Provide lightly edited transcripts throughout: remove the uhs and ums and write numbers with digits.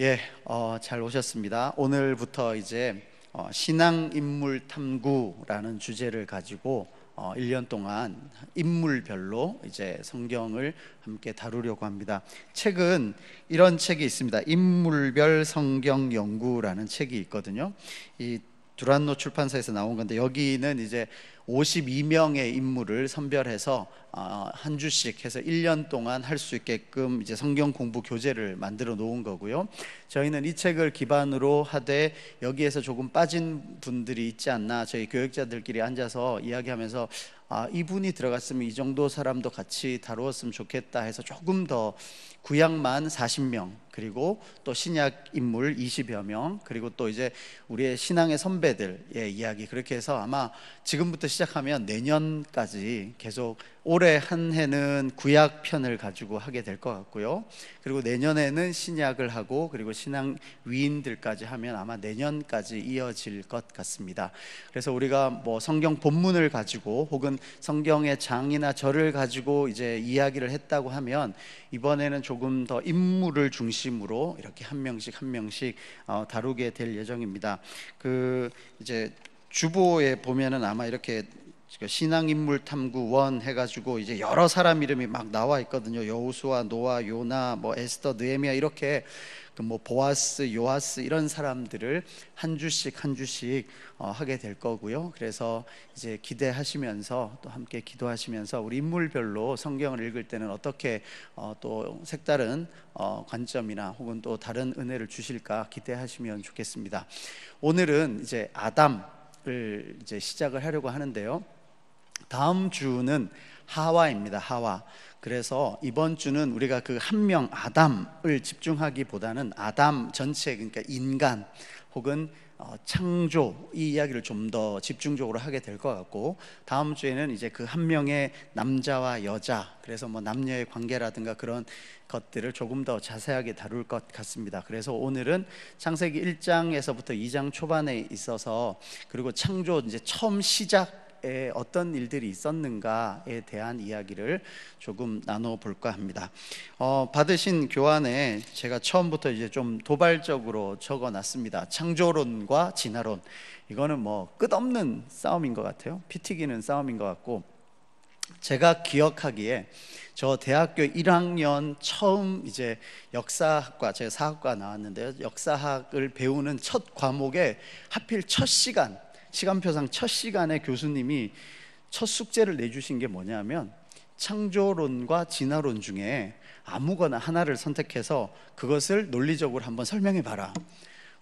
예, 잘 오셨습니다. 오늘부터 이제 신앙 인물 탐구라는 주제를 가지고 1년 동안 인물별로 이제 성경을 함께 다루려고 합니다. 책은 이런 책이 있습니다. 인물별 성경 연구라는 책이 있거든요. 이 두란노 출판사에서 나온 건데, 여기는 이제 52명의 인물을 선별해서 한 주씩 해서 1년 동안 할 수 있게끔 이제 성경 공부 교재를 만들어 놓은 거고요. 저희는 이 책을 기반으로 하되 여기에서 조금 빠진 분들이 있지 않나, 저희 교역자들끼리 앉아서 이야기하면서 이분이 들어갔으면 이 정도 사람도 같이 다루었으면 좋겠다 해서 조금 더 구약만 40명, 그리고 또 신약 인물 20여 명, 그리고 또 이제 우리의 신앙의 선배들의 이야기, 그렇게 해서 아마 지금부터 시작하면 내년까지 계속, 올해 한 해는 구약 편을 가지고 하게 될 것 같고요. 그리고 내년에는 신약을 하고, 그리고 신앙 위인들까지 하면 아마 내년까지 이어질 것 같습니다. 그래서 우리가 뭐 성경 본문을 가지고 혹은 성경의 장이나 절을 가지고 이제 이야기를 했다고 하면, 이번에는 조금 더 인물을 중심으로 이렇게 한 명씩 한 명씩 다루게 될 예정입니다. 이제 주보에 보면은 아마 이렇게 신앙인물 탐구 1 해가지고 이제 여러 사람 이름이 막 나와 있거든요. 여호수아, 노아, 요나, 뭐 에스더, 느헤미야, 이렇게 뭐 보아스, 요아스, 이런 사람들을 한 주씩 한 주씩 하게 될 거고요. 그래서 이제 기대하시면서 또 함께 기도하시면서 우리 인물별로 성경을 읽을 때는 어떻게 또 색다른 관점이나 혹은 또 다른 은혜를 주실까 기대하시면 좋겠습니다. 오늘은 이제 아담을 이제 시작을 하려고 하는데요. 다음 주는 하와입니다. 하와. 그래서 이번 주는 우리가 그 한 명 아담을 집중하기보다는 아담 전체, 그러니까 인간 혹은 창조, 이 이야기를 좀 더 집중적으로 하게 될 것 같고, 다음 주에는 이제 그 한 명의 남자와 여자, 그래서 뭐 남녀의 관계라든가 그런 것들을 조금 더 자세하게 다룰 것 같습니다. 그래서 오늘은 창세기 1장에서부터 2장 초반에 있어서, 그리고 창조 이제 처음 시작 어떤 일들이 있었는가에 대한 이야기를 조금 나눠볼까 합니다. 받으신 교환에 제가 처음부터 이제 좀 도발적으로 적어놨습니다. 창조론과 진화론. 이거는 뭐 끝없는 싸움인 것 같아요. 피 튀기는 싸움인 것 같고, 제가 기억하기에 저 대학교 1학년 처음 이제 역사학과, 제가 사학과 나왔는데요, 역사학을 배우는 첫 과목에 하필 첫 시간표상 첫 시간에 교수님이 첫 숙제를 내주신 게 뭐냐면, 창조론과 진화론 중에 아무거나 하나를 선택해서 그것을 논리적으로 한번 설명해 봐라.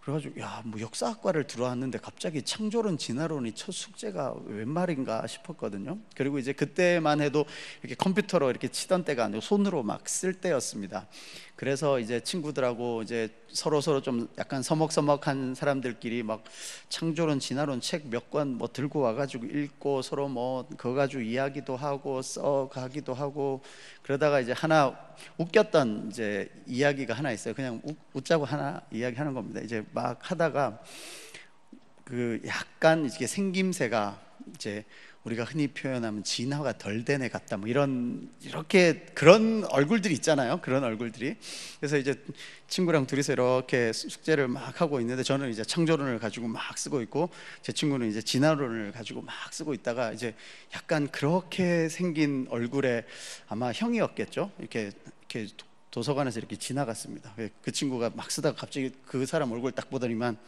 그래가지고 뭐 역사학과를 들어왔는데 갑자기 창조론, 진화론이 첫 숙제가 웬 말인가 싶었거든요. 그리고 이제 그때만 해도 이렇게 컴퓨터로 이렇게 치던 때가 아니고 손으로 막 쓸 때였습니다. 그래서 이제 친구들하고 이제 서로 좀 약간 서먹서먹한 사람들끼리 막 창조론, 진화론 책 몇 권 뭐 들고 와가지고 읽고, 서로 뭐 그거 가지고 이야기도 하고 써가기도 하고, 그러다가 이제 하나 웃겼던 이제 이야기가 하나 있어요. 그냥 웃자고 하나 이야기하는 겁니다. 이제 막 하다가 그 약간 이게 생김새가 이제 우리가 흔히 표현하면 진화가 덜 된 애 같다, 뭐 이렇게 그런 얼굴들이 있잖아요. 그런 얼굴들이. 그래서 이제 친구랑 둘이서 이렇게 숙제를 막 하고 있는데, 저는 이제 창조론을 가지고 막 쓰고 있고, 제 친구는 이제 진화론을 가지고 막 쓰고 있다가, 이제 약간 그렇게 생긴 얼굴에 아마 형이었겠죠. 이렇게 도서관에서 이렇게 지나갔습니다. 그 친구가 막 쓰다가 갑자기 그 사람 얼굴 딱 보더니만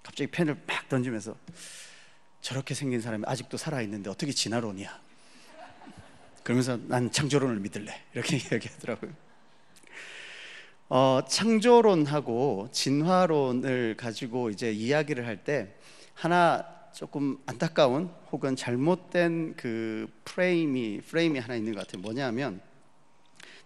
갑자기 펜을 막 던지면서, 저렇게 생긴 사람이 아직도 살아있는데 어떻게 진화론이야? 그러면서 난 창조론을 믿을래, 이렇게 이야기하더라고요. 창조론하고 진화론을 가지고 이제 이야기를 할 때 하나 조금 안타까운 혹은 잘못된 그 프레임이 하나 있는 것 같아요. 뭐냐면,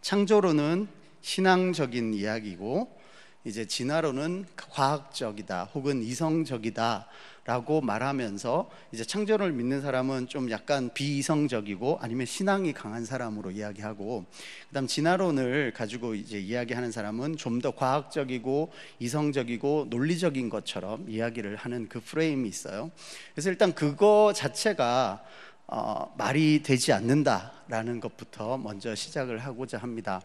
창조론은 신앙적인 이야기고, 이제 진화론은 과학적이다 혹은 이성적이다 라고 말하면서, 이제 창조론을 믿는 사람은 좀 약간 비이성적이고 아니면 신앙이 강한 사람으로 이야기하고, 그다음 진화론을 가지고 이제 이야기하는 사람은 좀 더 과학적이고 이성적이고 논리적인 것처럼 이야기를 하는 그 프레임이 있어요. 그래서 일단 그거 자체가 말이 되지 않는다라는 것부터 먼저 시작을 하고자 합니다.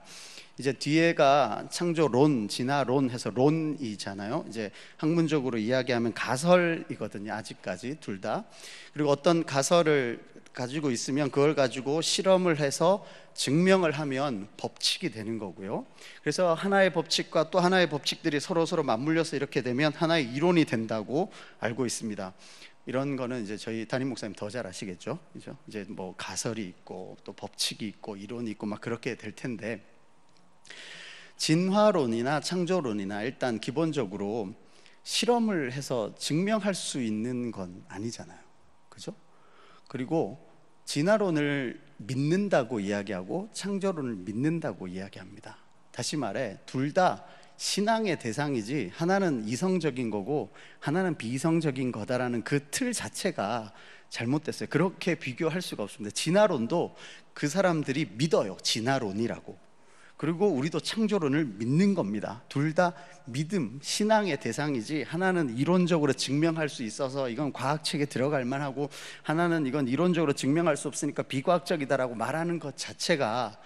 이제 뒤에가 창조론, 진화론 해서 론이잖아요. 이제 학문적으로 이야기하면 가설이거든요. 아직까지 둘 다. 그리고 어떤 가설을 가지고 있으면 그걸 가지고 실험을 해서 증명을 하면 법칙이 되는 거고요. 그래서 하나의 법칙과 또 하나의 법칙들이 서로 맞물려서 이렇게 되면 하나의 이론이 된다고 알고 있습니다. 이런 거는 이제 저희 담임 목사님 더 잘 아시겠죠? 그죠? 이제 뭐 가설이 있고 또 법칙이 있고 이론이 있고 막 그렇게 될 텐데, 진화론이나 창조론이나 일단 기본적으로 실험을 해서 증명할 수 있는 건 아니잖아요. 그죠? 그리고 진화론을 믿는다고 이야기하고 창조론을 믿는다고 이야기합니다. 다시 말해 둘 다 신앙의 대상이지 하나는 이성적인 거고 하나는 비이성적인 거다라는 그 틀 자체가 잘못됐어요. 그렇게 비교할 수가 없습니다. 진화론도 그 사람들이 믿어요. 진화론이라고. 그리고 우리도 창조론을 믿는 겁니다. 둘 다 믿음, 신앙의 대상이지 하나는 이론적으로 증명할 수 있어서 이건 과학책에 들어갈 만하고 하나는 이건 이론적으로 증명할 수 없으니까 비과학적이다라고 말하는 것 자체가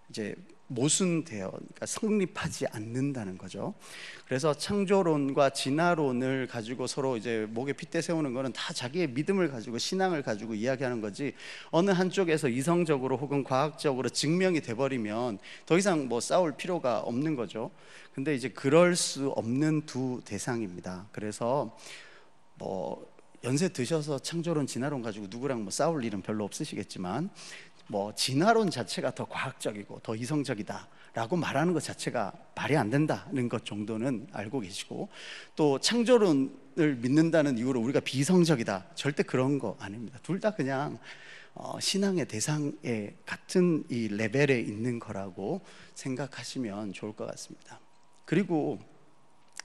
이제 모순돼요. 그러니까 성립하지 않는다는 거죠. 그래서 창조론과 진화론을 가지고 서로 이제 목에 핏대 세우는 거는 다 자기의 믿음을 가지고 신앙을 가지고 이야기하는 거지, 어느 한쪽에서 이성적으로 혹은 과학적으로 증명이 돼버리면 더 이상 뭐 싸울 필요가 없는 거죠. 근데 이제 그럴 수 없는 두 대상입니다. 그래서 뭐 연세 드셔서 창조론, 진화론 가지고 누구랑 뭐 싸울 일은 별로 없으시겠지만, 뭐 진화론 자체가 더 과학적이고 더 이성적이다 라고 말하는 것 자체가 말이 안 된다는 것 정도는 알고 계시고, 또 창조론을 믿는다는 이유로 우리가 비이성적이다, 절대 그런 거 아닙니다. 둘 다 그냥 신앙의 대상에 같은 이 레벨에 있는 거라고 생각하시면 좋을 것 같습니다. 그리고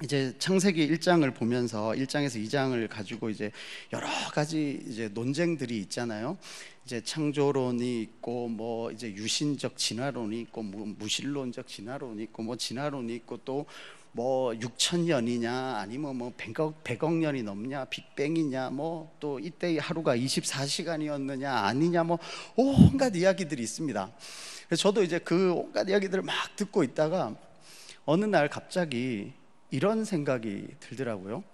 이제 창세기 1장을 보면서 1장에서 2장을 가지고 이제 여러 가지 이제 논쟁들이 있잖아요. 이제 창조론이 있고 뭐 이제 유신적 진화론이 있고 뭐 무신론적 진화론이 있고 뭐 진화론이 있고 또 뭐 6,000년이냐 아니면 뭐 100억 년이 넘냐, 빅뱅이냐, 뭐 또 이때 하루가 24시간이었느냐 아니냐, 뭐 온갖 이야기들이 있습니다. 그래서 저도 이제 그 온갖 이야기들을 막 듣고 있다가 어느 날 갑자기 이런 생각이 들더라고요.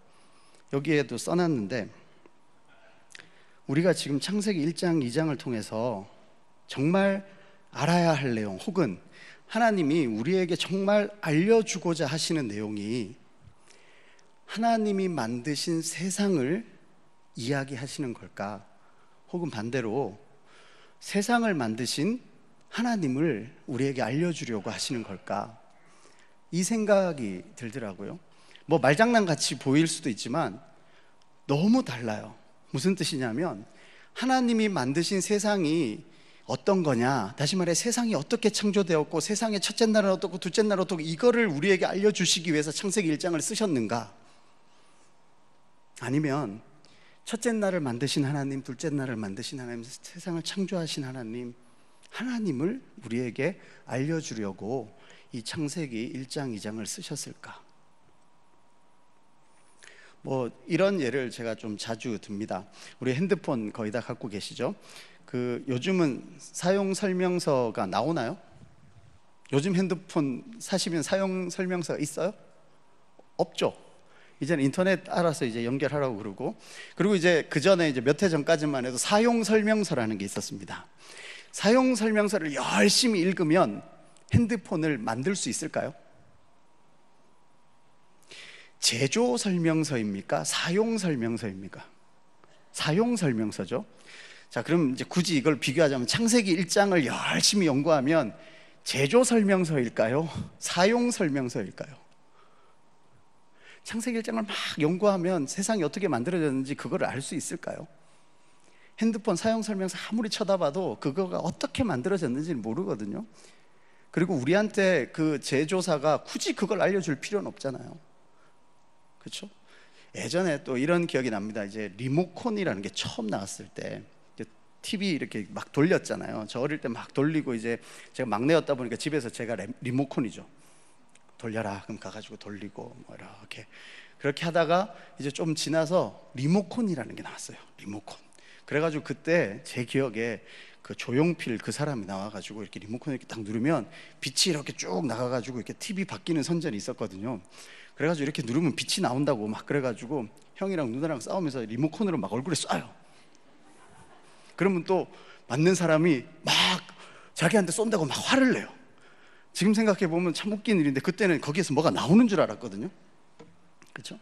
여기에도 써놨는데, 우리가 지금 창세기 1장, 2장을 통해서 정말 알아야 할 내용, 혹은 하나님이 우리에게 정말 알려주고자 하시는 내용이 하나님이 만드신 세상을 이야기하시는 걸까? 혹은 반대로 세상을 만드신 하나님을 우리에게 알려주려고 하시는 걸까? 이 생각이 들더라고요. 뭐 말장난같이 보일 수도 있지만 너무 달라요. 무슨 뜻이냐면, 하나님이 만드신 세상이 어떤 거냐, 다시 말해 세상이 어떻게 창조되었고 세상의 첫째 날은 어떻고 둘째 날은 어떻고, 이거를 우리에게 알려주시기 위해서 창세기 1장을 쓰셨는가? 아니면 첫째 날을 만드신 하나님, 둘째 날을 만드신 하나님, 세상을 창조하신 하나님, 하나님을 우리에게 알려주려고 이 창세기 1장, 2장을 쓰셨을까? 뭐 이런 예를 제가 좀 자주 듭니다. 우리 핸드폰 거의 다 갖고 계시죠? 그 요즘은 사용 설명서가 나오나요? 요즘 핸드폰 사시면 사용 설명서가 있어요? 없죠. 이제는 인터넷 알아서 이제 연결하라고 그러고, 그리고 이제 그 전에 이제 몇 해 전까지만 해도 사용 설명서라는 게 있었습니다. 사용 설명서를 열심히 읽으면 핸드폰을 만들 수 있을까요? 제조 설명서입니까? 사용 설명서입니까? 사용 설명서죠. 자, 그럼 이제 굳이 이걸 비교하자면 창세기 1장을 열심히 연구하면 제조 설명서일까요? 사용 설명서일까요? 창세기 1장을 막 연구하면 세상이 어떻게 만들어졌는지 그거를 알 수 있을까요? 핸드폰 사용 설명서 아무리 쳐다봐도 그거가 어떻게 만들어졌는지는 모르거든요. 그리고 우리한테 그 제조사가 굳이 그걸 알려줄 필요는 없잖아요. 그렇죠? 예전에 또 이런 기억이 납니다. 이제 리모컨이라는 게 처음 나왔을 때 TV 이렇게 막 돌렸잖아요. 저 어릴 때 막 돌리고, 이제 제가 막내였다 보니까 집에서 제가 리모컨이죠. 돌려라 그럼 가가지고 돌리고 뭐 이렇게 그렇게 하다가 이제 좀 지나서 리모컨이라는 게 나왔어요. 리모컨. 그래가지고 그때 제 기억에 그 조용필 그 사람이 나와가지고 이렇게 리모컨을 이렇게 딱 누르면 빛이 이렇게 쭉 나가가지고 이렇게 TV 바뀌는 선전이 있었거든요. 그래가지고 이렇게 누르면 빛이 나온다고 막 그래가지고 형이랑 누나랑 싸우면서 리모컨으로 막 얼굴에 쏴요. 그러면 또 맞는 사람이 막 자기한테 쏜다고 막 화를 내요. 지금 생각해보면 참 웃긴 일인데 그때는 거기에서 뭐가 나오는 줄 알았거든요. 그렇죠?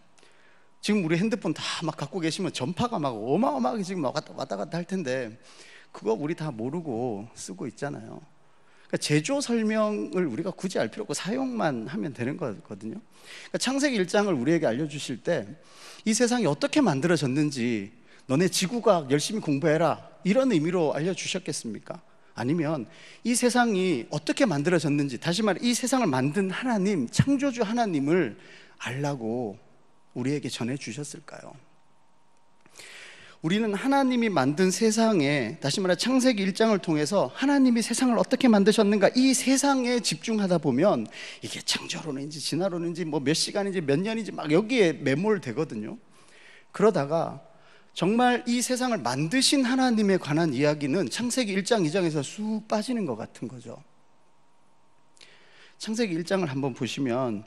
지금 우리 핸드폰 다 막 갖고 계시면 전파가 막 어마어마하게 지금 막 왔다 갔다 할 텐데 그거 우리 다 모르고 쓰고 있잖아요. 그러니까 제조 설명을 우리가 굳이 알 필요 없고 사용만 하면 되는 거거든요. 그러니까 창세기 1장을 우리에게 알려주실 때 이 세상이 어떻게 만들어졌는지 너네 지구과학 열심히 공부해라 이런 의미로 알려주셨겠습니까? 아니면 이 세상이 어떻게 만들어졌는지, 다시 말해 이 세상을 만든 하나님, 창조주 하나님을 알라고 우리에게 전해주셨을까요? 우리는 하나님이 만든 세상에, 다시 말해 창세기 1장을 통해서 하나님이 세상을 어떻게 만드셨는가 이 세상에 집중하다 보면 이게 창조론인지 진화론인지 뭐 몇 시간인지 몇 년인지 막 여기에 매몰되거든요. 그러다가 정말 이 세상을 만드신 하나님에 관한 이야기는 창세기 1장 2장에서 쑥 빠지는 것 같은 거죠. 창세기 1장을 한번 보시면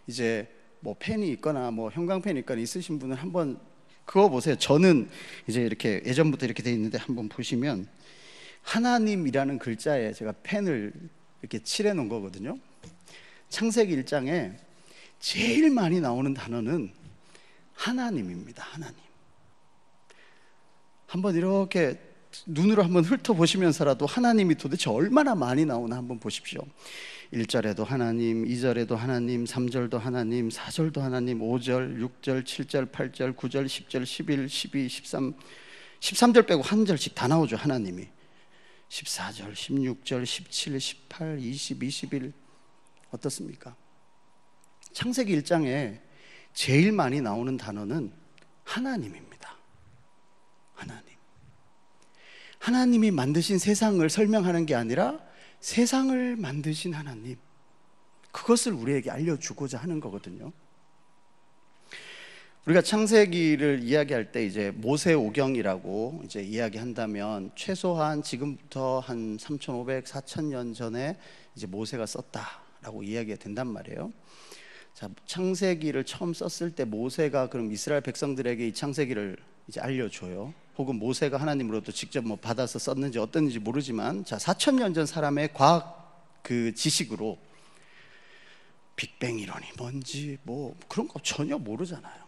이제 뭐 펜이 있거나 뭐 형광펜이 있거나 있으신 분은 한번 그거 보세요. 저는 이제 이렇게 예전부터 이렇게 돼 있는데 한번 보시면 하나님이라는 글자에 제가 펜을 이렇게 칠해 놓은 거거든요. 창세기 1장에 제일 많이 나오는 단어는 하나님입니다. 하나님. 한번 이렇게 눈으로 한번 훑어보시면서라도 하나님이 도대체 얼마나 많이 나오나 한번 보십시오. 1절에도 하나님, 2절에도 하나님, 3절도 하나님, 4절도 하나님, 5절, 6절, 7절, 8절, 9절, 10절, 11, 12, 13 13절 빼고 한 절씩 다 나오죠. 하나님이 14절, 16절, 17, 18, 20, 21 어떻습니까? 창세기 1장에 제일 많이 나오는 단어는 하나님입니다. 하나님. 하나님이 만드신 세상을 설명하는 게 아니라 세상을 만드신 하나님, 그것을 우리에게 알려주고자 하는 거거든요. 우리가 창세기를 이야기할 때 이제 모세오경이라고 이제 이야기한다면 최소한 지금부터 한 3,500, 4,000년 전에 이제 모세가 썼다라고 이야기가 된단 말이에요. 자, 창세기를 처음 썼을 때 모세가 그럼 이스라엘 백성들에게 이 창세기를 이제 알려줘요. 혹은 모세가 하나님으로부터 직접 뭐 받아서 썼는지 어떤지 모르지만, 자, 4,000년 전 사람의 과학 그 지식으로 빅뱅 이론이 뭔지 뭐 그런 거 전혀 모르잖아요.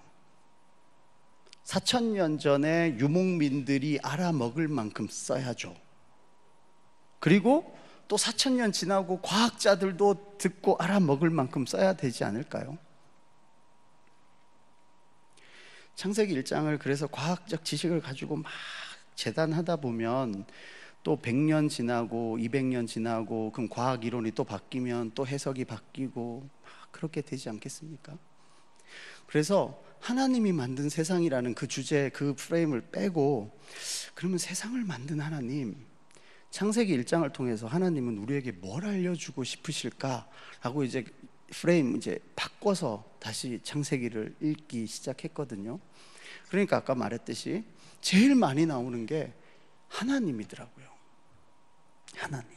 4,000년 전에 유목민들이 알아먹을 만큼 써야죠. 그리고 또 4,000년 지나고 과학자들도 듣고 알아먹을 만큼 써야 되지 않을까요? 창세기 1장을 그래서 과학적 지식을 가지고 막 재단하다 보면 또 100년 지나고 200년 지나고 그럼 과학 이론이 또 바뀌면 또 해석이 바뀌고 막 그렇게 되지 않겠습니까? 그래서 하나님이 만든 세상이라는 그 주제, 그 프레임을 빼고 그러면 세상을 만든 하나님, 창세기 1장을 통해서 하나님은 우리에게 뭘 알려주고 싶으실까라고 이제 프레임 이제 바꿔서 다시 창세기를 읽기 시작했거든요. 그러니까 아까 말했듯이 제일 많이 나오는 게 하나님이더라고요. 하나님.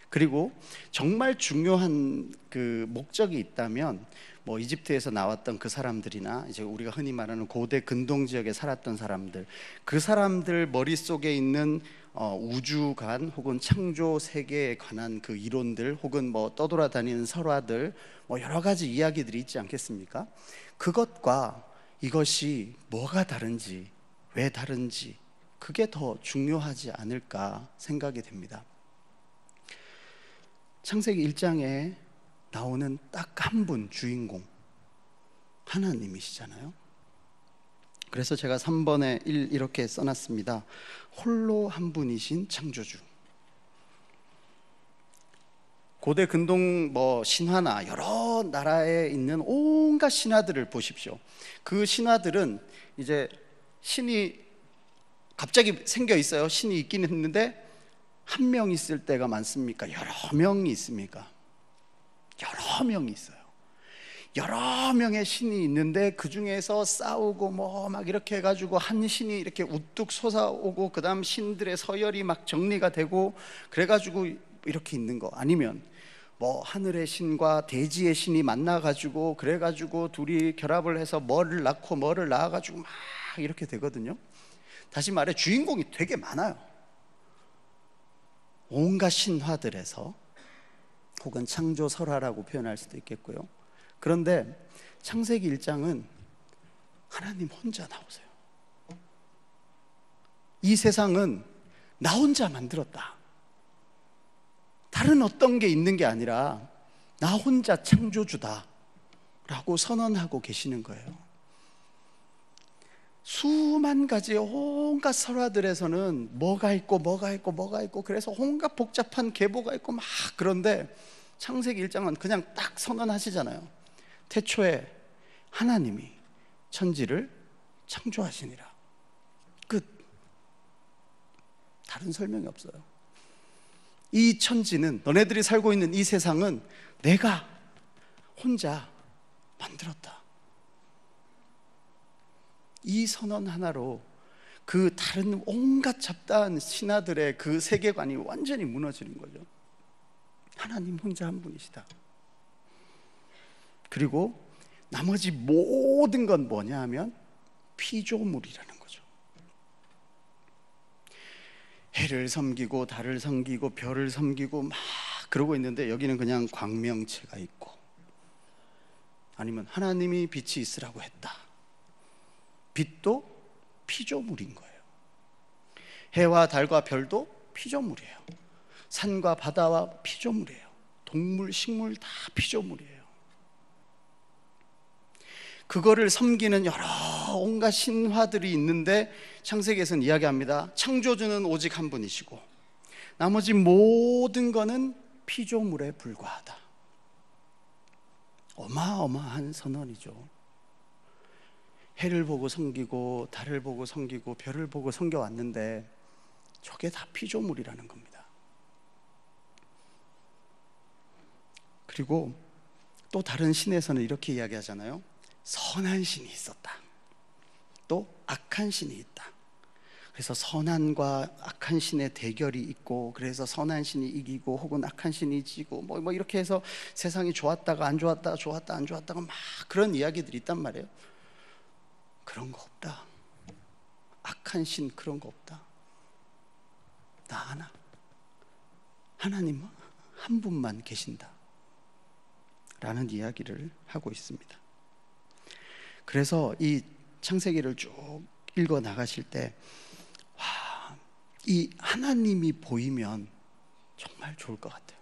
그리고 정말 중요한 그 목적이 있다면 뭐 이집트에서 나왔던 그 사람들이나 이제 우리가 흔히 말하는 고대 근동 지역에 살았던 사람들, 그 사람들 머릿속에 있는 우주관 혹은 창조 세계에 관한 그 이론들 혹은 뭐 떠돌아다니는 설화들 뭐 여러 가지 이야기들이 있지 않겠습니까? 그것과 이것이 뭐가 다른지, 왜 다른지, 그게 더 중요하지 않을까 생각이 됩니다. 창세기 1장에 나오는 딱 한 분 주인공, 하나님이시잖아요. 그래서 제가 3번에 1 이렇게 써놨습니다. 홀로 한 분이신 창조주. 고대 근동 뭐 신화나 여러 나라에 있는 온갖 신화들을 보십시오. 그 신화들은 이제 신이 갑자기 생겨 있어요. 신이 있긴 했는데 한 명 있을 때가 많습니까? 여러 명이 있습니까? 여러 명이 있어요. 여러 명의 신이 있는데 그 중에서 싸우고 뭐 막 이렇게 해가지고 한 신이 이렇게 우뚝 솟아오고 그 다음 신들의 서열이 막 정리가 되고 그래가지고 이렇게 있는 거, 아니면 뭐 하늘의 신과 대지의 신이 만나가지고 그래가지고 둘이 결합을 해서 뭐를 낳고 뭐를 낳아가지고 막 이렇게 되거든요. 다시 말해 주인공이 되게 많아요. 온갖 신화들에서, 혹은 창조 설화라고 표현할 수도 있겠고요. 그런데 창세기 1장은 하나님 혼자 나오세요. 이 세상은 나 혼자 만들었다, 다른 어떤 게 있는 게 아니라 나 혼자 창조주다 라고 선언하고 계시는 거예요. 수만 가지 온갖 설화들에서는 뭐가 있고 뭐가 있고 뭐가 있고, 그래서 온갖 복잡한 계보가 있고 막, 그런데 창세기 1장은 그냥 딱 선언하시잖아요. 태초에 하나님이 천지를 창조하시니라. 끝. 다른 설명이 없어요. 이 천지는, 너네들이 살고 있는 이 세상은 내가 혼자 만들었다. 이 선언 하나로 그 다른 온갖 잡다한 신화들의 그 세계관이 완전히 무너지는 거죠. 하나님 혼자 한 분이시다. 그리고 나머지 모든 건 뭐냐 하면 피조물이라는 거죠. 해를 섬기고 달을 섬기고 별을 섬기고 막 그러고 있는데, 여기는 그냥 광명체가 있고, 아니면 하나님이 빛이 있으라고 했다. 빛도 피조물인 거예요. 해와 달과 별도 피조물이에요. 산과 바다와 피조물이에요. 동물, 식물 다 피조물이에요. 그거를 섬기는 여러 온갖 신화들이 있는데 창세기에서는 이야기합니다. 창조주는 오직 한 분이시고 나머지 모든 거는 피조물에 불과하다. 어마어마한 선언이죠. 해를 보고 섬기고 달을 보고 섬기고 별을 보고 섬겨왔는데 저게 다 피조물이라는 겁니다. 그리고 또 다른 신에서는 이렇게 이야기하잖아요. 선한 신이 있었다, 또 악한 신이 있다. 그래서 선한과 악한 신의 대결이 있고, 그래서 선한 신이 이기고 혹은 악한 신이 지고 뭐 이렇게 해서 세상이 좋았다가 안 좋았다가 좋았다 안 좋았다가 막 그런 이야기들이 있단 말이에요. 그런 거 없다. 악한 신 그런 거 없다. 나 하나, 하나님 한 분만 계신다 라는 이야기를 하고 있습니다. 그래서 이 창세기를 쭉 읽어 나가실 때, 와, 이 하나님이 보이면 정말 좋을 것 같아요.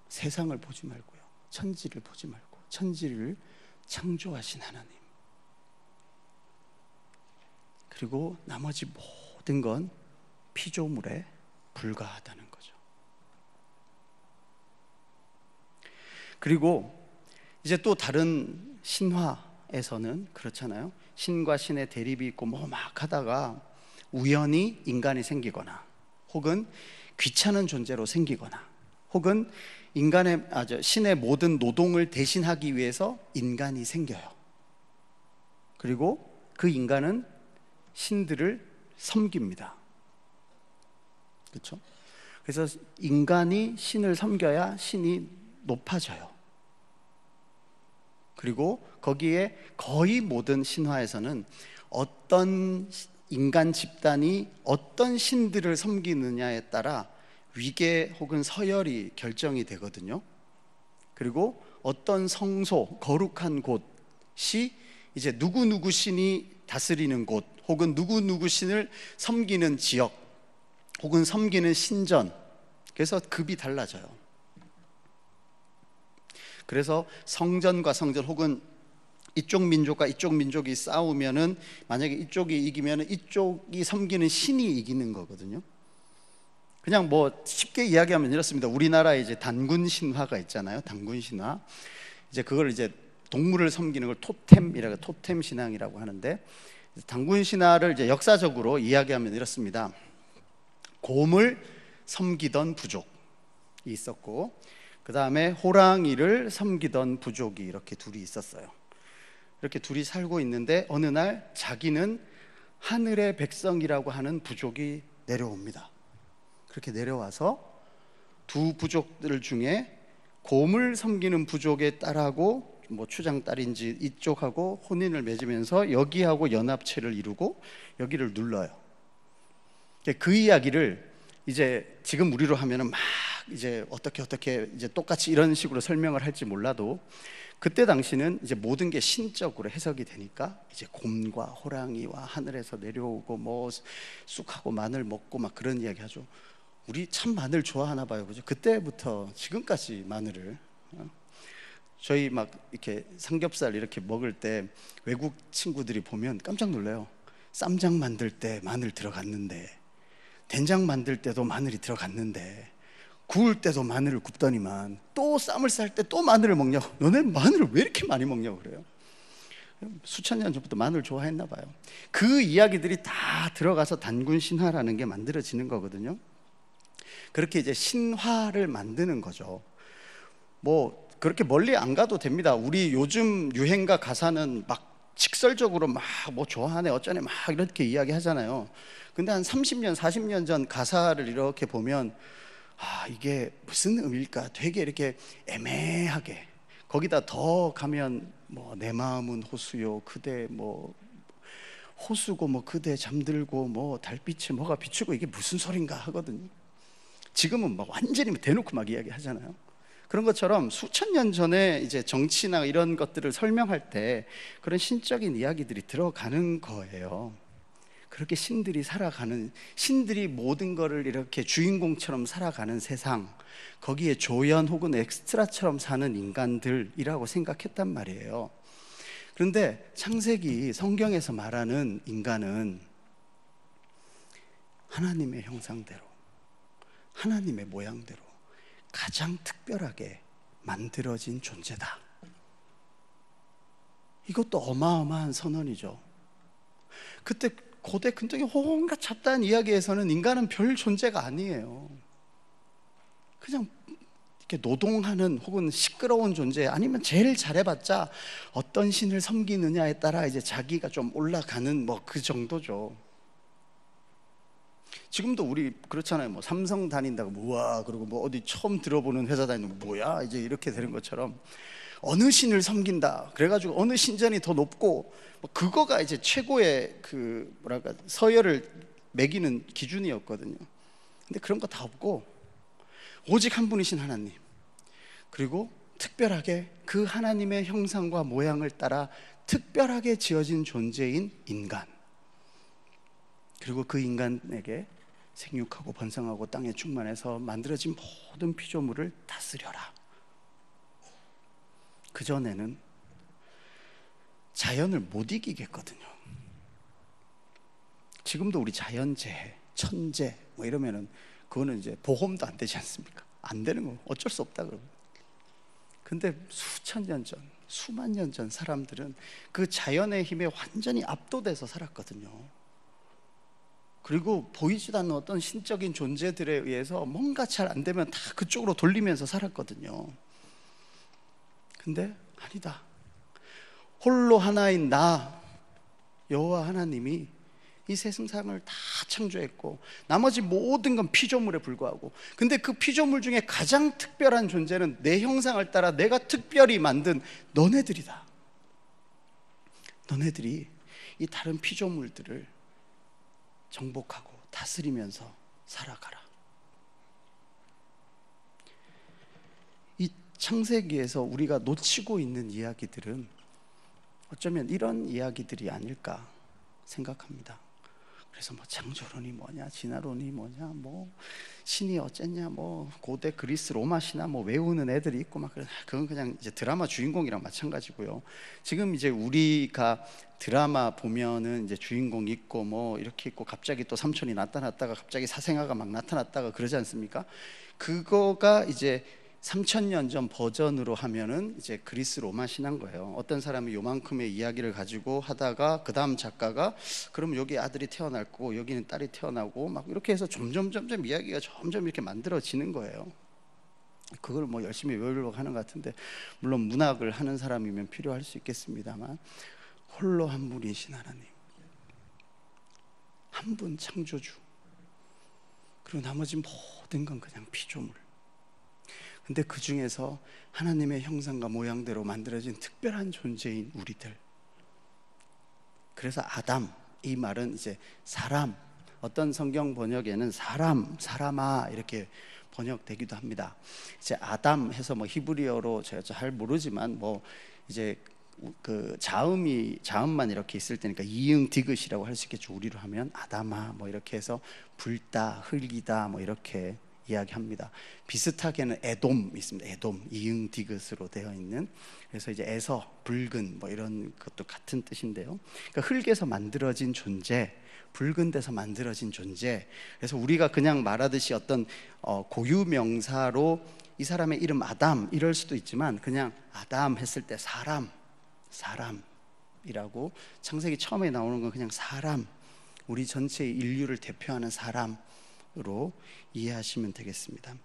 세상을 보지 말고요, 천지를 보지 말고, 천지를 창조하신 하나님, 그리고 나머지 모든 건 피조물에 불과하다는 거죠. 그리고 이제 또 다른 신화에서는 그렇잖아요. 신과 신의 대립이 있고 뭐 막 하다가 우연히 인간이 생기거나, 혹은 귀찮은 존재로 생기거나, 혹은 신의 모든 노동을 대신하기 위해서 인간이 생겨요. 그리고 그 인간은 신들을 섬깁니다. 그렇죠? 그래서 인간이 신을 섬겨야 신이 높아져요. 그리고 거기에 거의 모든 신화에서는 어떤 인간 집단이 어떤 신들을 섬기느냐에 따라 위계 혹은 서열이 결정이 되거든요. 그리고 어떤 성소, 거룩한 곳이 이제 누구누구 신이 다스리는 곳, 혹은 누구누구 신을 섬기는 지역, 혹은 섬기는 신전, 그래서 급이 달라져요. 그래서 성전과 성전, 혹은 이쪽 민족과 이쪽 민족이 싸우면은, 만약에 이쪽이 이기면은 이쪽이 섬기는 신이 이기는 거거든요. 그냥 뭐 쉽게 이야기하면 이렇습니다. 우리나라에 이제 단군 신화가 있잖아요. 단군 신화. 이제 그걸 이제 동물을 섬기는 걸 토템 신앙이라고 하는데, 단군 신화를 이제 역사적으로 이야기하면 이렇습니다. 곰을 섬기던 부족이 있었고, 그 다음에 호랑이를 섬기던 부족이 이렇게 둘이 있었어요. 이렇게 둘이 살고 있는데 어느 날 자기는 하늘의 백성이라고 하는 부족이 내려옵니다. 그렇게 내려와서 두 부족들 중에 곰을 섬기는 부족의 딸하고 뭐 추장 딸인지 이쪽하고 혼인을 맺으면서 여기하고 연합체를 이루고 여기를 눌러요. 그 이야기를 이제 지금 우리로 하면은 막 이제 어떻게 이제 똑같이 이런 식으로 설명을 할지 몰라도 그때 당시는 이제 모든 게 신적으로 해석이 되니까 이제 곰과 호랑이와 하늘에서 내려오고 뭐 쑥하고 마늘 먹고 막 그런 이야기 하죠. 우리 참 마늘 좋아하나 봐요, 그죠? 그때부터 지금까지 마늘을 저희 막 이렇게 삼겹살 이렇게 먹을 때 외국 친구들이 보면 깜짝 놀라요. 쌈장 만들 때 마늘 들어갔는데, 된장 만들 때도 마늘이 들어갔는데, 구울 때도 마늘을 굽더니만 또 쌈을 쌀 때 또 마늘을 먹냐고. 너네 마늘을 왜 이렇게 많이 먹냐고 그래요. 수천 년 전부터 마늘 좋아했나 봐요. 그 이야기들이 다 들어가서 단군 신화라는 게 만들어지는 거거든요. 그렇게 이제 신화를 만드는 거죠. 뭐 그렇게 멀리 안 가도 됩니다. 우리 요즘 유행가 가사는 막 직설적으로 막 뭐 좋아하네 어쩌네 막 이렇게 이야기하잖아요. 근데 한 30년 40년 전 가사를 이렇게 보면 이게 무슨 의미일까? 되게 이렇게 애매하게, 거기다 더 가면 뭐 내 마음은 호수요 그대 뭐 호수고 뭐 그대 잠들고 뭐 달빛에 뭐가 비추고 이게 무슨 소린가 하거든요. 지금은 막 완전히 대놓고 막 이야기하잖아요. 그런 것처럼 수천 년 전에 이제 정치나 이런 것들을 설명할 때 그런 신적인 이야기들이 들어가는 거예요. 그렇게 신들이 살아가는, 신들이 모든 거를 이렇게 주인공처럼 살아가는 세상, 거기에 조연 혹은 엑스트라처럼 사는 인간들이라고 생각했단 말이에요. 그런데 창세기 성경에서 말하는 인간은 하나님의 형상대로, 하나님의 모양대로 가장 특별하게 만들어진 존재다. 이것도 어마어마한 선언이죠. 그때 고대 근동의 온갖 잡다한 이야기에서는 인간은 별 존재가 아니에요. 그냥 이렇게 노동하는 혹은 시끄러운 존재, 아니면 제일 잘해봤자 어떤 신을 섬기느냐에 따라 이제 자기가 좀 올라가는 뭐 그 정도죠. 지금도 우리 그렇잖아요. 뭐 삼성 다닌다고 우와 그리고 뭐 어디 처음 들어보는 회사 다니는 뭐야 이제 이렇게 되는 것처럼 어느 신을 섬긴다 그래가지고 어느 신전이 더 높고 뭐 그거가 이제 최고의 그 뭐랄까 서열을 매기는 기준이었거든요. 근데 그런 거 다 없고 오직 한 분이신 하나님, 그리고 특별하게 그 하나님의 형상과 모양을 따라 특별하게 지어진 존재인 인간, 그리고 그 인간에게 생육하고 번성하고 땅에 충만해서 만들어진 모든 피조물을 다스려라. 그전에는 자연을 못 이기겠거든요. 지금도 우리 자연재해, 천재 뭐 이러면은 그거는 이제 보험도 안 되지 않습니까? 안 되는 거 어쩔 수 없다 그러면. 근데 수천 년 전, 수만 년 전 사람들은 그 자연의 힘에 완전히 압도돼서 살았거든요. 그리고 보이지도 않는 어떤 신적인 존재들에 의해서 뭔가 잘 안 되면 다 그쪽으로 돌리면서 살았거든요. 근데 아니다. 홀로 하나인 나 여호와 하나님이 이 세상을 다 창조했고 나머지 모든 건 피조물에 불과하고, 근데 그 피조물 중에 가장 특별한 존재는 내 형상을 따라 내가 특별히 만든 너네들이다. 너네들이 이 다른 피조물들을 정복하고 다스리면서 살아가라. 이 창세기에서 우리가 놓치고 있는 이야기들은 어쩌면 이런 이야기들이 아닐까 생각합니다. 그래서 뭐 창조론이 뭐냐, 진화론이 뭐냐, 뭐 신이 어쨌냐, 뭐 고대 그리스 로마 신화 뭐 외우는 애들이 있고 막 그건 그냥 이제 드라마 주인공이랑 마찬가지고요. 지금 이제 우리가 드라마 보면은 이제 주인공 있고 뭐 이렇게 있고 갑자기 또 삼촌이 나타났다가 갑자기 사생아가 막 나타났다가 그러지 않습니까? 그거가 이제 3000년 전 버전으로 하면은 이제 그리스 로마 신화인 거예요. 어떤 사람이 요만큼의 이야기를 가지고 하다가 그 다음 작가가 그럼 여기 아들이 태어날 거고 여기는 딸이 태어나고 막 이렇게 해서 점점 이야기가 점점 이렇게 만들어지는 거예요. 그걸 뭐 열심히 외우려고 하는 것 같은데, 물론 문학을 하는 사람이면 필요할 수 있겠습니다만, 홀로 한 분이신 하나님, 한 분 창조주, 그리고 나머지 모든 건 그냥 피조물. 근데 그 중에서 하나님의 형상과 모양대로 만들어진 특별한 존재인 우리들. 그래서 아담, 이 말은 이제 사람, 어떤 성경 번역에는 사람, 사람아 이렇게 번역되기도 합니다. 이제 아담 해서 뭐 히브리어로 제가 잘 모르지만 뭐 이제 그 자음만 이렇게 있을 때니까 이응 디귿이라고 할 수 있겠죠. 우리로 하면 아담아 뭐 이렇게 해서 불다, 흙이다 뭐 이렇게 이야기합니다. 비슷하게는 에돔 있습니다. 에돔 이응 디귿으로 되어 있는. 그래서 이제 에서, 붉은 뭐 이런 것도 같은 뜻인데요. 그러니까 흙에서 만들어진 존재, 붉은 데서 만들어진 존재. 그래서 우리가 그냥 말하듯이 어떤 고유 명사로 이 사람의 이름 아담 이럴 수도 있지만, 그냥 아담 했을 때 사람이라고, 창세기 처음에 나오는 건 그냥 사람, 우리 전체의 인류를 대표하는 사람으로 이해하시면 되겠습니다.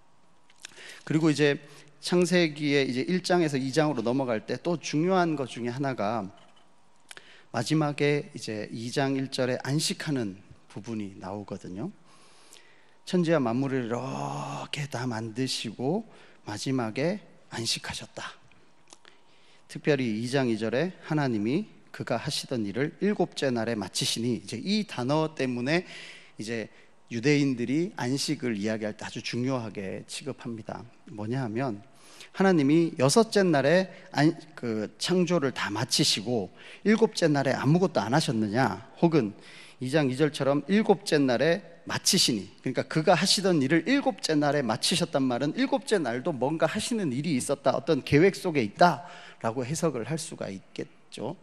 그리고 이제 창세기의 이제 1장에서 2장으로 넘어갈 때 또 중요한 것 중에 하나가, 마지막에 이제 2장 1절에 안식하는 부분이 나오거든요. 천지와 만물을 이렇게 다 만드시고 마지막에 안식하셨다. 특별히 2장 2절에 하나님이 그가 하시던 일을 일곱째 날에 마치시니, 이제 이 단어 때문에 이제 유대인들이 안식을 이야기할 때 아주 중요하게 취급합니다. 뭐냐 하면, 하나님이 여섯째 날에 그 창조를 다 마치시고 일곱째 날에 아무것도 안 하셨느냐, 혹은 2장 2절처럼 일곱째 날에 마치시니, 그러니까 그가 하시던 일을 일곱째 날에 마치셨단 말은 일곱째 날도 뭔가 하시는 일이 있었다, 어떤 계획 속에 있다라고 해석을 할 수가 있겠죠.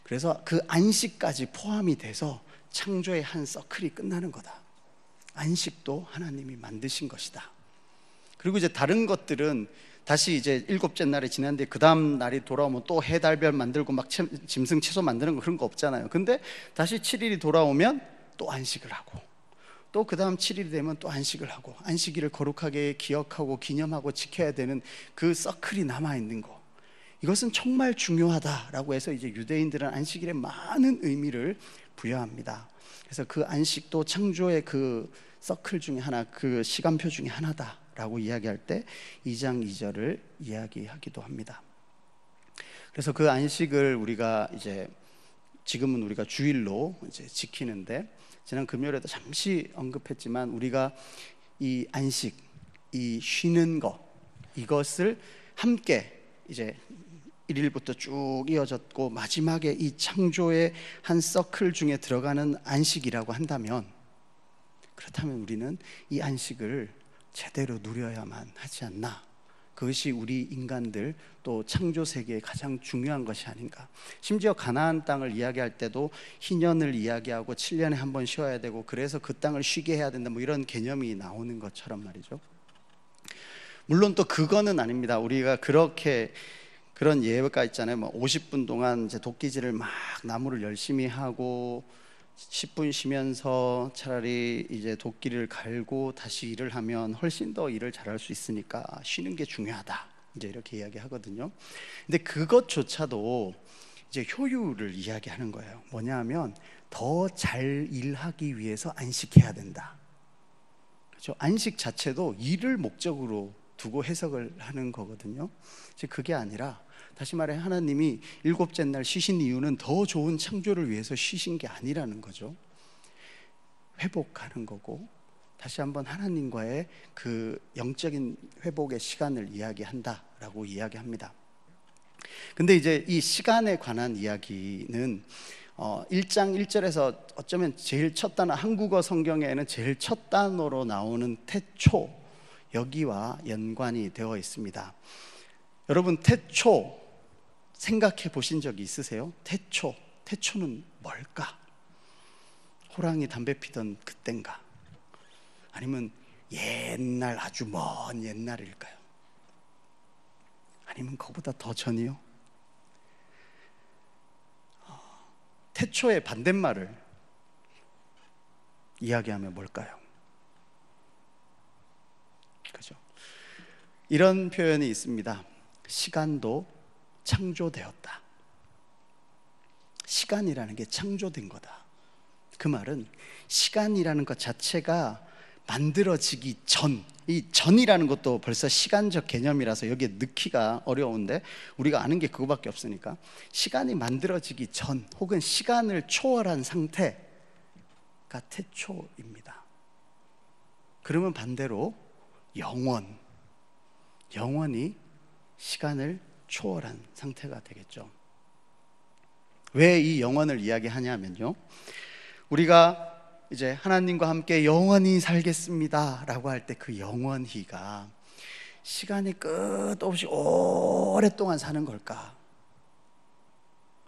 그래서 그 안식까지 포함이 돼서 창조의 한 서클이 끝나는 거다. 안식도 하나님이 만드신 것이다. 그리고 이제 다른 것들은 다시 이제 일곱째 날이 지났는데 그 다음 날이 돌아오면 또 해, 달, 별 만들고 막 짐승, 채소 만드는 거, 그런 거 없잖아요. 근데 다시 7일이 돌아오면 또 안식을 하고, 또 그 다음 7일이 되면 또 안식을 하고, 안식일을 거룩하게 기억하고 기념하고 지켜야 되는 그 서클이 남아있는 거, 이것은 정말 중요하다라고 해서 이제 유대인들은 안식일에 많은 의미를 부여합니다. 그래서 그 안식도 창조의 그 서클 중에 하나, 그 시간표 중에 하나다라고 이야기할 때 2장 2절을 이야기하기도 합니다. 그래서 그 안식을 우리가 이제 지금은 우리가 주일로 이제 지키는데, 지난 금요일에도 잠시 언급했지만, 우리가 이 안식, 이 쉬는 것, 이것을 함께 이제 1일부터 쭉 이어졌고 마지막에 이 창조의 한 서클 중에 들어가는 안식이라고 한다면, 그렇다면 우리는 이 안식을 제대로 누려야만 하지 않나. 그것이 우리 인간들 또 창조 세계의 가장 중요한 것이 아닌가. 심지어 가나안 땅을 이야기할 때도 희년을 이야기하고 7년에 한 번 쉬어야 되고, 그래서 그 땅을 쉬게 해야 된다, 뭐 이런 개념이 나오는 것처럼 말이죠. 물론 또 그거는 아닙니다. 우리가 그렇게 그런 예가 있잖아요. 뭐 50분 동안 이제 도끼질을 막 나무를 열심히 하고 10분 쉬면서 차라리 이제 도끼를 갈고 다시 일을 하면 훨씬 더 일을 잘할 수 있으니까 쉬는 게 중요하다, 이제 이렇게 이야기하거든요. 근데 그것조차도 이제 효율을 이야기하는 거예요. 뭐냐 하면 더 잘 일하기 위해서 안식해야 된다. 그렇죠? 안식 자체도 일을 목적으로 두고 해석을 하는 거거든요. 즉 그게 아니라, 다시 말해 하나님이 일곱째 날 쉬신 이유는 더 좋은 창조를 위해서 쉬신 게 아니라는 거죠. 회복하는 거고, 다시 한번 하나님과의 그 영적인 회복의 시간을 이야기한다라고 이야기합니다. 근데 이제 이 시간에 관한 이야기는 1장 1절에서 어쩌면 제일 첫 단어, 한국어 성경에는 제일 첫 단어로 나오는 태초, 여기와 연관이 되어 있습니다. 여러분, 태초 생각해 보신 적이 있으세요? 태초는 뭘까? 호랑이 담배 피던 그땐가? 아니면 옛날, 아주 먼 옛날일까요? 아니면 그보다 더 전이요? 태초의 반대말을 이야기하면 뭘까요? 그죠? 이런 표현이 있습니다. 시간도 창조되었다. 시간이라는 게 창조된 거다. 그 말은 시간이라는 것 자체가 만들어지기 전, 이 전이라는 것도 벌써 시간적 개념이라서 여기에 넣기가 어려운데 우리가 아는 게 그거밖에 없으니까 시간이 만들어지기 전 혹은 시간을 초월한 상태가 태초입니다. 그러면 반대로 영원이 시간을 초월한 상태가 되겠죠. 왜 이 영원을 이야기하냐면요, 우리가 이제 하나님과 함께 영원히 살겠습니다 라고 할 때 그 영원히가 시간이 끝없이 오랫동안 사는 걸까?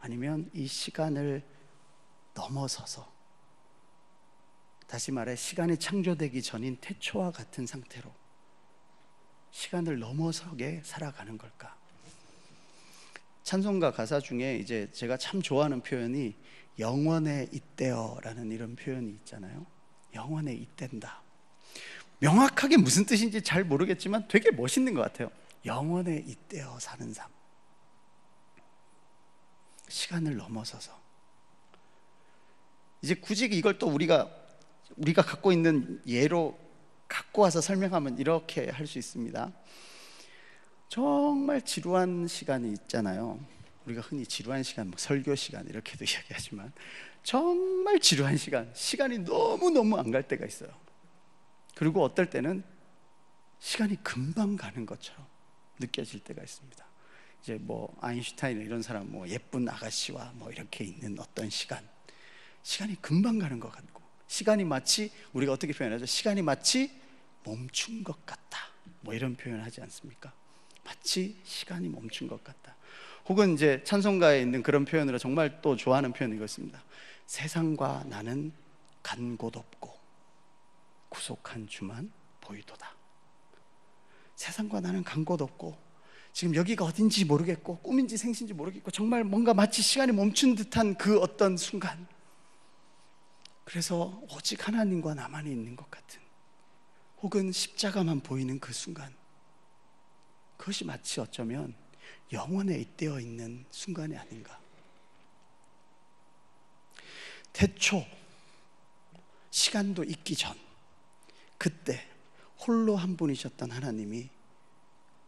아니면 이 시간을 넘어서서, 다시 말해 시간이 창조되기 전인 태초와 같은 상태로 시간을 넘어서게 살아가는 걸까? 찬송가 가사 중에 이제 제가 참 좋아하는 표현이 영원에 잇대어라는 이런 표현이 있잖아요. 영원에 잇댄다. 명확하게 무슨 뜻인지 잘 모르겠지만 되게 멋있는 것 같아요. 영원에 잇대어 사는 삶. 시간을 넘어서서. 이제 굳이 이걸 또 우리가 갖고 있는 예로 갖고 와서 설명하면 이렇게 할 수 있습니다. 정말 지루한 시간이 있잖아요. 우리가 흔히 지루한 시간, 설교 시간 이렇게도 이야기하지만 정말 지루한 시간이 너무너무 안 갈 때가 있어요. 그리고 어떨 때는 시간이 금방 가는 것처럼 느껴질 때가 있습니다. 이제 아인슈타인 이런 사람 예쁜 아가씨와 이렇게 있는 어떤 시간이 금방 가는 것 같고, 시간이 마치 우리가 어떻게 표현하죠? 시간이 마치 멈춘 것 같다. 이런 표현을 하지 않습니까? 마치 시간이 멈춘 것 같다. 혹은 이제 찬송가에 있는 그런 표현으로 정말 또 좋아하는 표현이 이것입니다. 세상과 나는 간 곳 없고 구속한 주만 보이도다. 세상과 나는 간 곳 없고 지금 여기가 어딘지 모르겠고 꿈인지 생신지 모르겠고 정말 뭔가 마치 시간이 멈춘 듯한 그 어떤 순간, 그래서 오직 하나님과 나만이 있는 것 같은, 혹은 십자가만 보이는 그 순간, 그것이 마치 어쩌면 영원에 잇대어 있는 순간이 아닌가. 태초, 시간도 있기 전, 그때 홀로 한 분이셨던 하나님이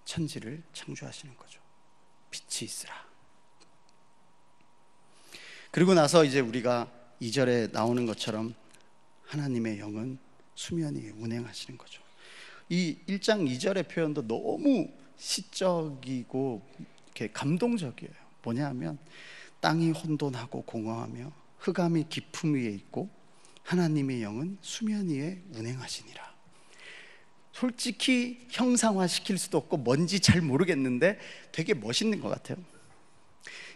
천지를 창조하시는 거죠. 빛이 있으라. 그리고 나서 이제 우리가 2절에 나오는 것처럼 하나님의 영은 수면 위에 운행하시는 거죠. 이 1장 2절의 표현도 너무 시적이고 이렇게 감동적이에요. 뭐냐 하면 땅이 혼돈하고 공허하며 흑암이 깊음 위에 있고 하나님의 영은 수면 위에 운행하시니라. 솔직히 형상화 시킬 수도 없고 뭔지 잘 모르겠는데 되게 멋있는 것 같아요.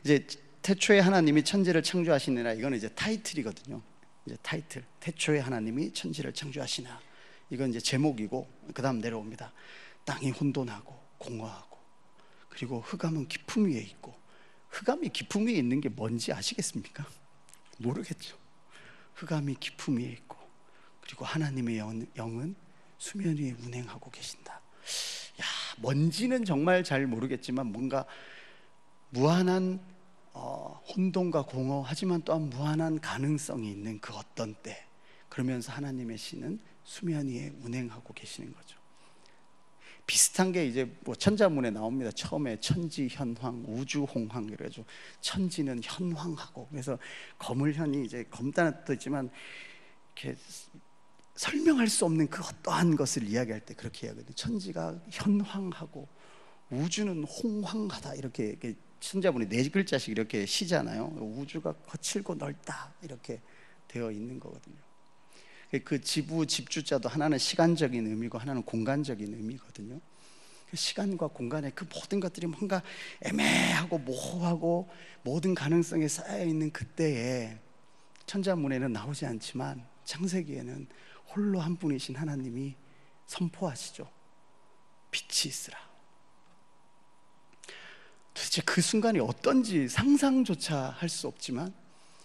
이제 태초에 하나님이 천지를 창조하시니라, 이건 이제 타이틀이거든요. 이제 타이틀, 태초에 하나님이 천지를 창조하시나, 이건 이제 제목이고, 그 다음 내려옵니다. 땅이 혼돈하고 공허하고 그리고 흑암은 깊음 위에 있고. 흑암이 깊음 위에 있는 게 뭔지 아시겠습니까? 모르겠죠. 흑암이 깊음 위에 있고 그리고 하나님의 영은 수면 위에 운행하고 계신다. 뭔지는 정말 잘 모르겠지만 뭔가 무한한 혼돈과 공허, 하지만 또한 무한한 가능성이 있는 그 어떤 때, 그러면서 하나님의 신은 수면 위에 운행하고 계시는 거죠. 비슷한 게 이제 천자문에 나옵니다. 처음에 천지현황, 우주홍황 이래가지고 천지는 현황하고, 그래서 거물현이 이제 검다는 뜻도 있지만 이렇게 설명할 수 없는 그 어떠한 것을 이야기할 때 그렇게 이야기하거든요. 천지가 현황하고 우주는 홍황하다, 이렇게 천자문이 4글자씩 이렇게 시잖아요. 우주가 거칠고 넓다 이렇게 되어 있는 거거든요. 그 지부, 집주자도 하나는 시간적인 의미고 하나는 공간적인 의미거든요. 시간과 공간의 그 모든 것들이 뭔가 애매하고 모호하고 모든 가능성에 쌓여있는 그때에 천자문에는 나오지 않지만 창세기에는 홀로 한 분이신 하나님이 선포하시죠. 빛이 있으라. 도대체 그 순간이 어떤지 상상조차 할 수 없지만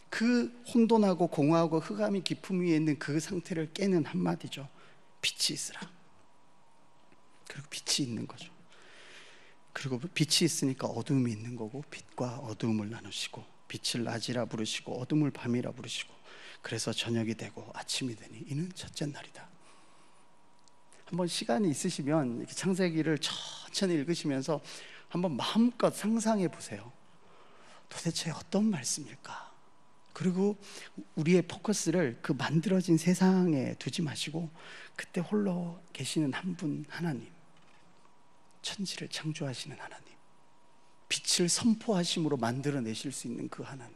그 혼돈하고 공허하고 흑암이 깊음 위에 있는 그 상태를 깨는 한마디죠. 빛이 있으라. 그리고 빛이 있는 거죠. 그리고 빛이 있으니까 어둠이 있는 거고, 빛과 어둠을 나누시고, 빛을 낮이라 부르시고 어둠을 밤이라 부르시고, 그래서 저녁이 되고 아침이 되니 이는 첫째 날이다. 한번 시간이 있으시면 이렇게 창세기를 천천히 읽으시면서 한번 마음껏 상상해 보세요. 도대체 어떤 말씀일까? 그리고 우리의 포커스를 그 만들어진 세상에 두지 마시고 그때 홀로 계시는 한 분, 하나님, 천지를 창조하시는 하나님, 빛을 선포하심으로 만들어내실 수 있는 그 하나님,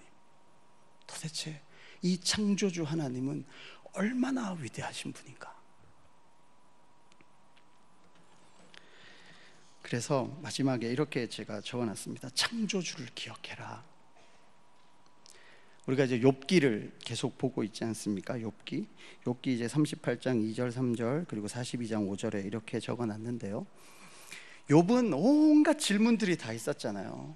도대체 이 창조주 하나님은 얼마나 위대하신 분인가? 그래서 마지막에 이렇게 제가 적어놨습니다. 창조주를 기억해라. 우리가 이제 욥기를 계속 보고 있지 않습니까? 욥기 이제 38장 2절 3절 그리고 42장 5절에 이렇게 적어놨는데요. 욥은 온갖 질문들이 다 있었잖아요.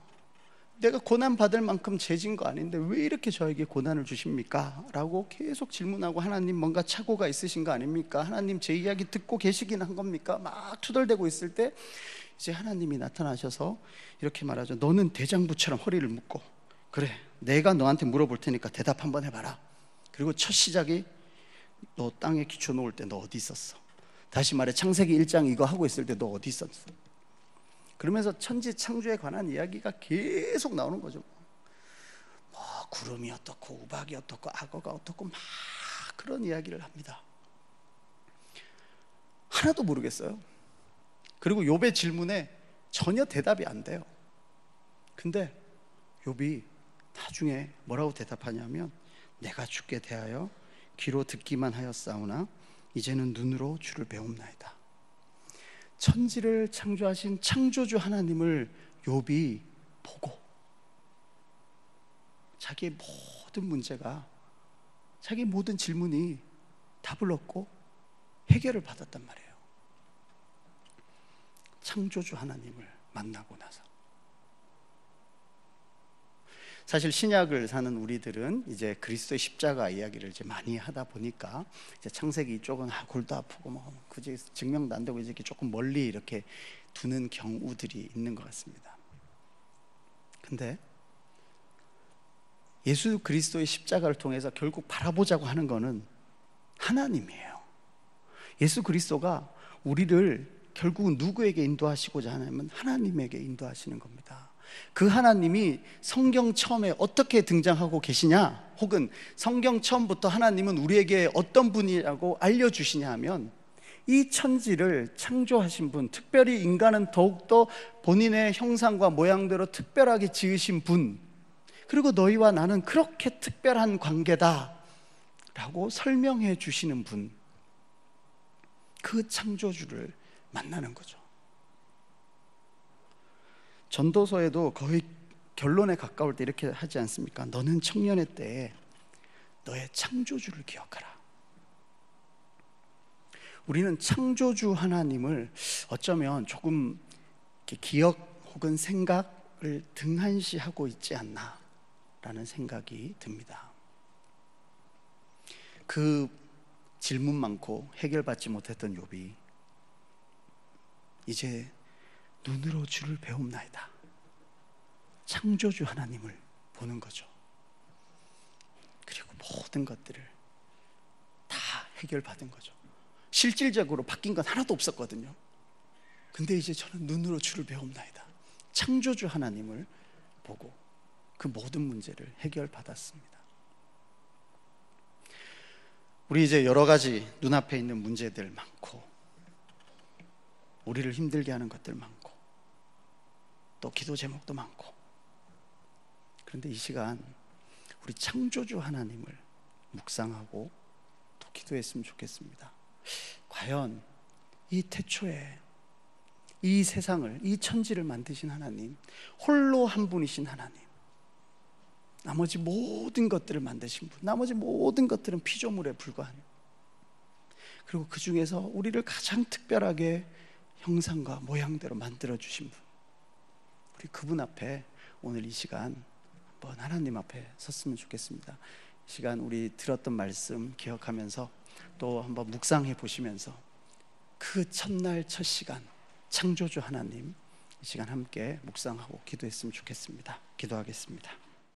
내가 고난 받을 만큼 죄진 거 아닌데 왜 이렇게 저에게 고난을 주십니까? 라고 계속 질문하고, 하나님 뭔가 착오가 있으신 거 아닙니까? 하나님 제 이야기 듣고 계시긴 한 겁니까? 막 투덜대고 있을 때 이제 하나님이 나타나셔서 이렇게 말하죠. 너는 대장부처럼 허리를 묶고, 그래 내가 너한테 물어볼 테니까 대답 한번 해봐라. 그리고 첫 시작이, 너 땅에 기초 놓을 때 너 어디 있었어? 다시 말해 창세기 1장 이거 하고 있을 때 너 어디 있었어? 그러면서 천지 창조에 관한 이야기가 계속 나오는 거죠. 뭐 구름이 어떻고 우박이 어떻고 악어가 어떻고 막 그런 이야기를 합니다. 하나도 모르겠어요. 그리고 욥의 질문에 전혀 대답이 안 돼요. 근데 욥이 나중에 뭐라고 대답하냐면, 내가 주께 대하여 귀로 듣기만 하였사오나 이제는 눈으로 주를 배움나이다. 천지를 창조하신 창조주 하나님을 욥이 보고 자기의 모든 문제가, 자기의 모든 질문이 답을 얻고 해결을 받았단 말이에요. 창조주 하나님을 만나고 나서. 사실 신약을 사는 우리들은 이제 그리스도의 십자가 이야기를 이제 많이 하다 보니까 이제 창세기 이쪽은 골도 아프고 뭐 굳이 증명도 안 되고 이렇게 조금 멀리 이렇게 두는 경우들이 있는 것 같습니다. 근데 예수 그리스도의 십자가를 통해서 결국 바라보자고 하는 거는 하나님이에요. 예수 그리스도가 우리를 결국은 누구에게 인도하시고자 하냐면 하나님에게 인도하시는 겁니다. 그 하나님이 성경 처음에 어떻게 등장하고 계시냐, 혹은 성경 처음부터 하나님은 우리에게 어떤 분이라고 알려주시냐 하면, 이 천지를 창조하신 분, 특별히 인간은 더욱더 본인의 형상과 모양대로 특별하게 지으신 분, 그리고 너희와 나는 그렇게 특별한 관계다 라고 설명해 주시는 분, 그 창조주를 만나는 거죠. 전도서에도 거의 결론에 가까울 때 이렇게 하지 않습니까? 너는 청년의 때에 너의 창조주를 기억하라. 우리는 창조주 하나님을 어쩌면 조금 기억 혹은 생각을 등한시하고 있지 않나 라는 생각이 듭니다. 그 질문 많고 해결받지 못했던 욥이 이제 눈으로 주를 배움나이다. 창조주 하나님을 보는 거죠. 그리고 모든 것들을 다 해결받은 거죠. 실질적으로 바뀐 건 하나도 없었거든요. 근데 이제 저는 눈으로 주를 배움나이다. 창조주 하나님을 보고 그 모든 문제를 해결받았습니다. 우리 이제 여러 가지 눈앞에 있는 문제들 많고, 우리를 힘들게 하는 것들 많고, 또 기도 제목도 많고, 그런데 이 시간 우리 창조주 하나님을 묵상하고 또 기도했으면 좋겠습니다. 과연 이 태초에 이 세상을, 이 천지를 만드신 하나님, 홀로 한 분이신 하나님, 나머지 모든 것들을 만드신 분, 나머지 모든 것들은 피조물에 불과한, 그리고 그 중에서 우리를 가장 특별하게 형상과 모양대로 만들어주신 분, 우리 그분 앞에 오늘 이 시간 한번 하나님 앞에 섰으면 좋겠습니다. 이 시간 우리 들었던 말씀 기억하면서 또 한번 묵상해 보시면서 그 첫날 첫 시간 창조주 하나님 이 시간 함께 묵상하고 기도했으면 좋겠습니다. 기도하겠습니다.